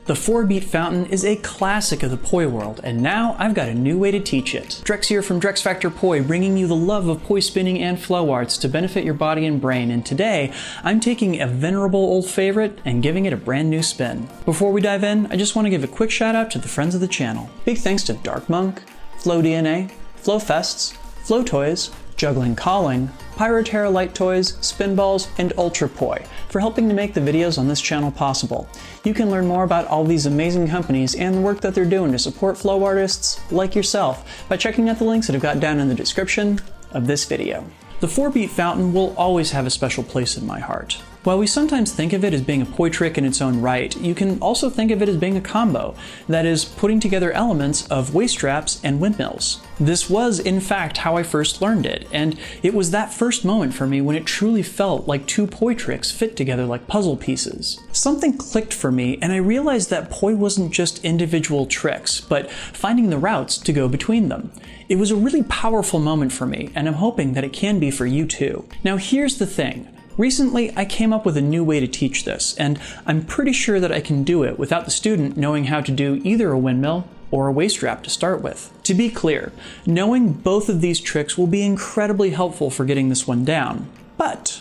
The 4-beat fountain is a classic of the poi world, and now I've got a new way to teach it. Drex here from Drexfactor Poi, bringing you the love of poi spinning and flow arts to benefit your body and brain, and today I'm taking a venerable old favorite and giving it a brand new spin. Before we dive in, I just want to give a quick shout out to the friends of the channel. Big thanks to Dark Monk, Flow DNA, Flow Fests, Flow Toys, Juggling Calling, Pyroterra Light Toys, Spinballs, and Ultrapoi for helping to make the videos on this channel possible. You can learn more about all these amazing companies and the work that they're doing to support flow artists like yourself by checking out the links that I've got down in the description of this video. The 4-beat fountain will always have a special place in my heart. While we sometimes think of it as being a poi trick in its own right, you can also think of it as being a combo, that is, putting together elements of waist straps and windmills. This was, in fact, how I first learned it, and it was that first moment for me when it truly felt like two poi tricks fit together like puzzle pieces. Something clicked for me, and I realized that poi wasn't just individual tricks, but finding the routes to go between them. It was a really powerful moment for me, and I'm hoping that it can be for you too. Now here's the thing. Recently, I came up with a new way to teach this, and I'm pretty sure that I can do it without the student knowing how to do either a windmill or a waist strap to start with. To be clear, knowing both of these tricks will be incredibly helpful for getting this one down, but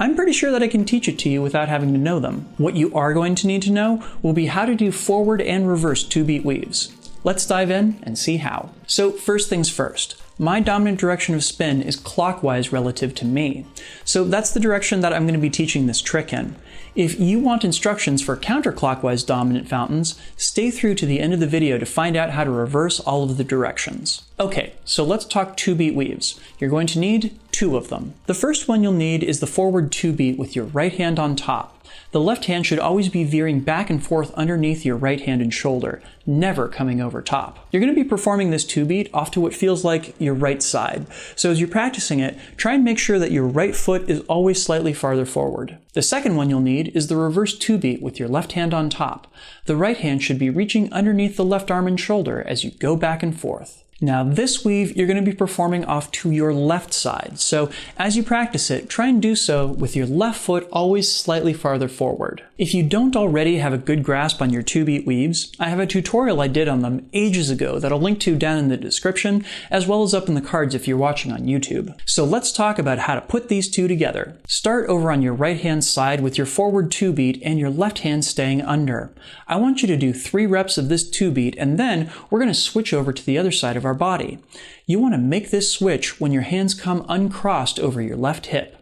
I'm pretty sure that I can teach it to you without having to know them. What you are going to need to know will be how to do forward and reverse 2-beat weaves. Let's dive in and see how. So first things first. My dominant direction of spin is clockwise relative to me. So that's the direction that I'm going to be teaching this trick in. If you want instructions for counterclockwise dominant fountains, stay through to the end of the video to find out how to reverse all of the directions. Okay, so let's talk 2-beat weaves. You're going to need 2 of them. The first one you'll need is the forward 2-beat with your right hand on top. The left hand should always be veering back and forth underneath your right hand and shoulder, never coming over top. You're going to be performing this 2-beat off to what feels like your right side. So as you're practicing it, try and make sure that your right foot is always slightly farther forward. The second one you'll need is the reverse 2-beat with your left hand on top. The right hand should be reaching underneath the left arm and shoulder as you go back and forth. Now this weave you're going to be performing off to your left side, so as you practice it, try and do so with your left foot always slightly farther forward. If you don't already have a good grasp on your 2-beat weaves, I have a tutorial I did on them ages ago that I'll link to down in the description, as well as up in the cards if you're watching on YouTube. So let's talk about how to put these two together. Start over on your right hand side with your forward 2-beat and your left hand staying under. I want you to do 3 reps of this 2-beat, and then we're going to switch over to the other side of our body. You want to make this switch when your hands come uncrossed over your left hip.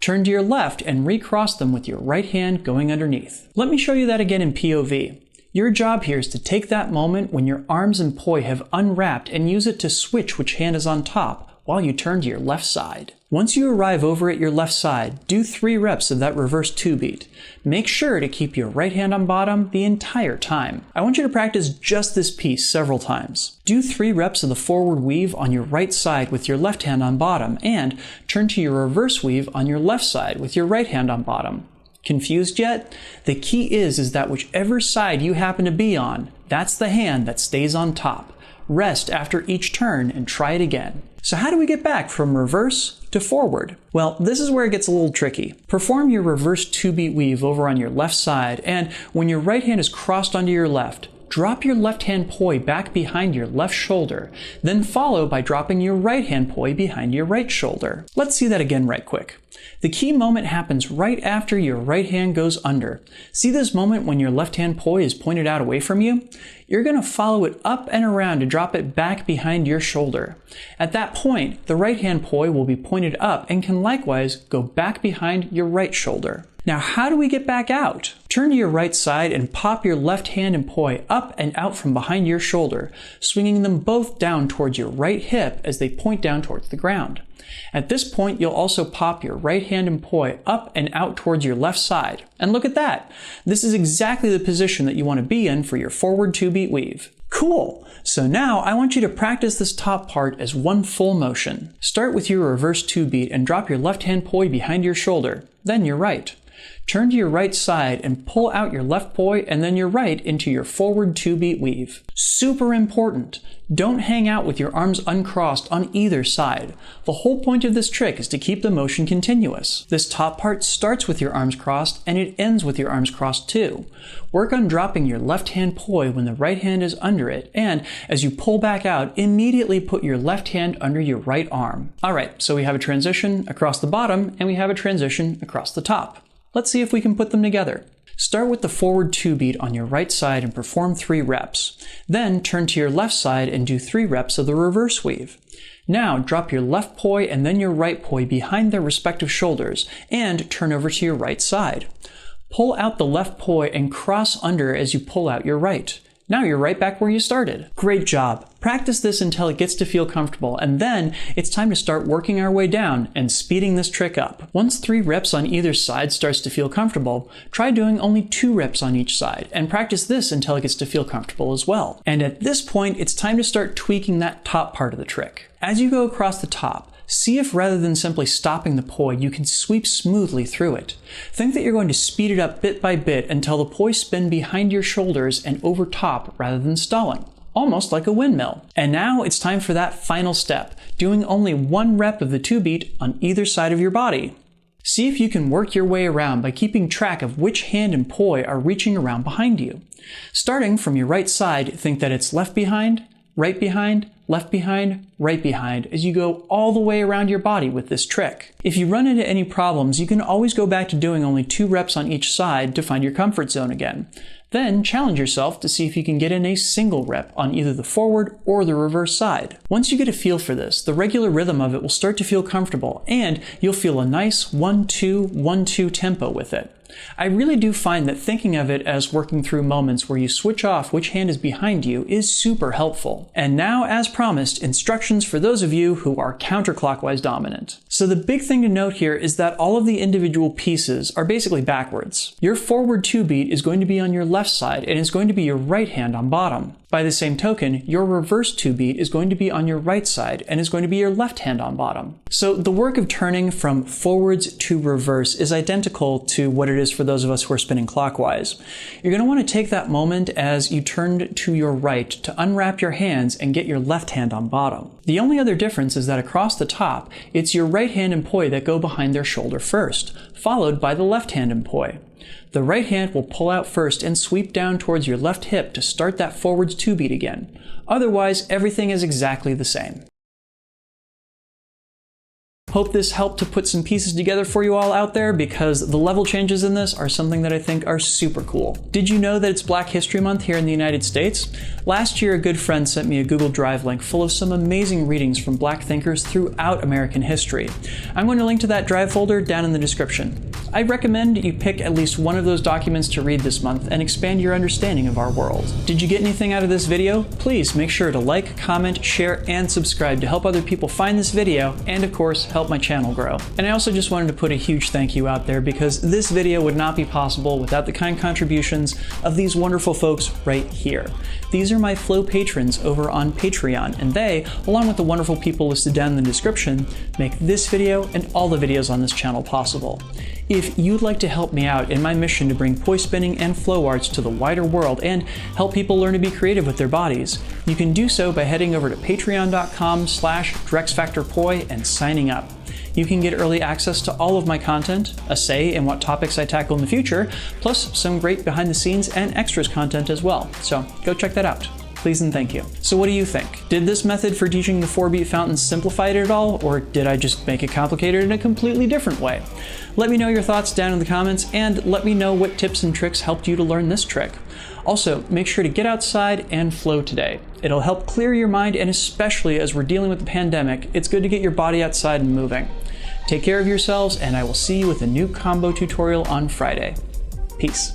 Turn to your left and recross them with your right hand going underneath. Let me show you that again in POV. Your job here is to take that moment when your arms and poi have unwrapped and use it to switch which hand is on top while you turn to your left side. Once you arrive over at your left side, do 3 reps of that reverse 2-beat. Make sure to keep your right hand on bottom the entire time. I want you to practice just this piece several times. Do 3 reps of the forward weave on your right side with your left hand on bottom, and turn to your reverse weave on your left side with your right hand on bottom. Confused yet? The key is that whichever side you happen to be on, that's the hand that stays on top. Rest after each turn and try it again. So how do we get back from reverse to forward? Well, this is where it gets a little tricky. Perform your reverse 2-beat weave over on your left side, and when your right hand is crossed onto your left, drop your left hand poi back behind your left shoulder, then follow by dropping your right hand poi behind your right shoulder. Let's see that again right quick. The key moment happens right after your right hand goes under. See this moment when your left hand poi is pointed out away from you? You're going to follow it up and around to drop it back behind your shoulder. At that point, the right hand poi will be pointed up and can likewise go back behind your right shoulder. Now how do we get back out? Turn to your right side and pop your left hand and poi up and out from behind your shoulder, swinging them both down towards your right hip as they point down towards the ground. At this point, you'll also pop your right hand and poi up and out towards your left side. And look at that! This is exactly the position that you want to be in for your forward 2-beat weave. Cool! So now I want you to practice this top part as one full motion. Start with your reverse 2-beat and drop your left hand poi behind your shoulder, then your right. Turn to your right side and pull out your left poi and then your right into your forward 2-beat weave. Super important! Don't hang out with your arms uncrossed on either side. The whole point of this trick is to keep the motion continuous. This top part starts with your arms crossed and it ends with your arms crossed too. Work on dropping your left hand poi when the right hand is under it, and as you pull back out, immediately put your left hand under your right arm. Alright, so we have a transition across the bottom and we have a transition across the top. Let's see if we can put them together. Start with the forward 2-beat on your right side and perform 3 reps. Then turn to your left side and do 3 reps of the reverse weave. Now drop your left poi and then your right poi behind their respective shoulders and turn over to your right side. Pull out the left poi and cross under as you pull out your right. Now you're right back where you started. Great job! Practice this until it gets to feel comfortable, and then it's time to start working our way down and speeding this trick up. Once 3 reps on either side starts to feel comfortable, try doing only 2 reps on each side, and practice this until it gets to feel comfortable as well. And at this point, it's time to start tweaking that top part of the trick. As you go across the top, see if rather than simply stopping the poi, you can sweep smoothly through it. Think that you're going to speed it up bit by bit until the poi spin behind your shoulders and over top rather than stalling. Almost like a windmill. And now it's time for that final step, doing only 1 rep of the 2-beat on either side of your body. See if you can work your way around by keeping track of which hand and poi are reaching around behind you. Starting from your right side, think that it's left behind, right behind, left behind, right behind, as you go all the way around your body with this trick. If you run into any problems, you can always go back to doing only 2 reps on each side to find your comfort zone again. Then challenge yourself to see if you can get in a single rep on either the forward or the reverse side. Once you get a feel for this, the regular rhythm of it will start to feel comfortable, and you'll feel a nice 1-2, 1-2 tempo with it. I really do find that thinking of it as working through moments where you switch off which hand is behind you is super helpful. And now, as promised, instructions for those of you who are counterclockwise dominant. So the big thing to note here is that all of the individual pieces are basically backwards. Your forward 2-beat is going to be on your left side and is going to be your right hand on bottom. By the same token, your reverse 2-beat is going to be on your right side and is going to be your left hand on bottom. So the work of turning from forwards to reverse is identical to what it is for those of us who are spinning clockwise. You're going to want to take that moment as you turn to your right to unwrap your hands and get your left hand on bottom. The only other difference is that across the top, it's your right hand and poi that go behind their shoulder first, followed by the left hand and poi. The right hand will pull out first and sweep down towards your left hip to start that forwards 2-beat again. Otherwise, everything is exactly the same. Hope this helped to put some pieces together for you all out there, because the level changes in this are something that I think are super cool. Did you know that it's Black History Month here in the United States? Last year, a good friend sent me a Google Drive link full of some amazing readings from Black thinkers throughout American history. I'm going to link to that Drive folder down in the description. I recommend you pick at least one of those documents to read this month and expand your understanding of our world. Did you get anything out of this video? Please make sure to like, comment, share, and subscribe to help other people find this video, and of course, help my channel grow. And I also just wanted to put a huge thank you out there, because this video would not be possible without the kind contributions of these wonderful folks right here. These are my Flow patrons over on Patreon, and they, along with the wonderful people listed down in the description, make this video and all the videos on this channel possible. If you'd like to help me out in my mission to bring poi spinning and flow arts to the wider world and help people learn to be creative with their bodies, you can do so by heading over to patreon.com/DrexFactorPoi and signing up. You can get early access to all of my content, a say in what topics I tackle in the future, plus some great behind the scenes and extras content as well. So go check that out. Please and thank you. So what do you think? Did this method for teaching the 4-beat fountain simplify it at all, or did I just make it complicated in a completely different way? Let me know your thoughts down in the comments, and let me know what tips and tricks helped you to learn this trick. Also, make sure to get outside and flow today. It'll help clear your mind, and especially as we're dealing with the pandemic, it's good to get your body outside and moving. Take care of yourselves, and I will see you with a new combo tutorial on Friday. Peace.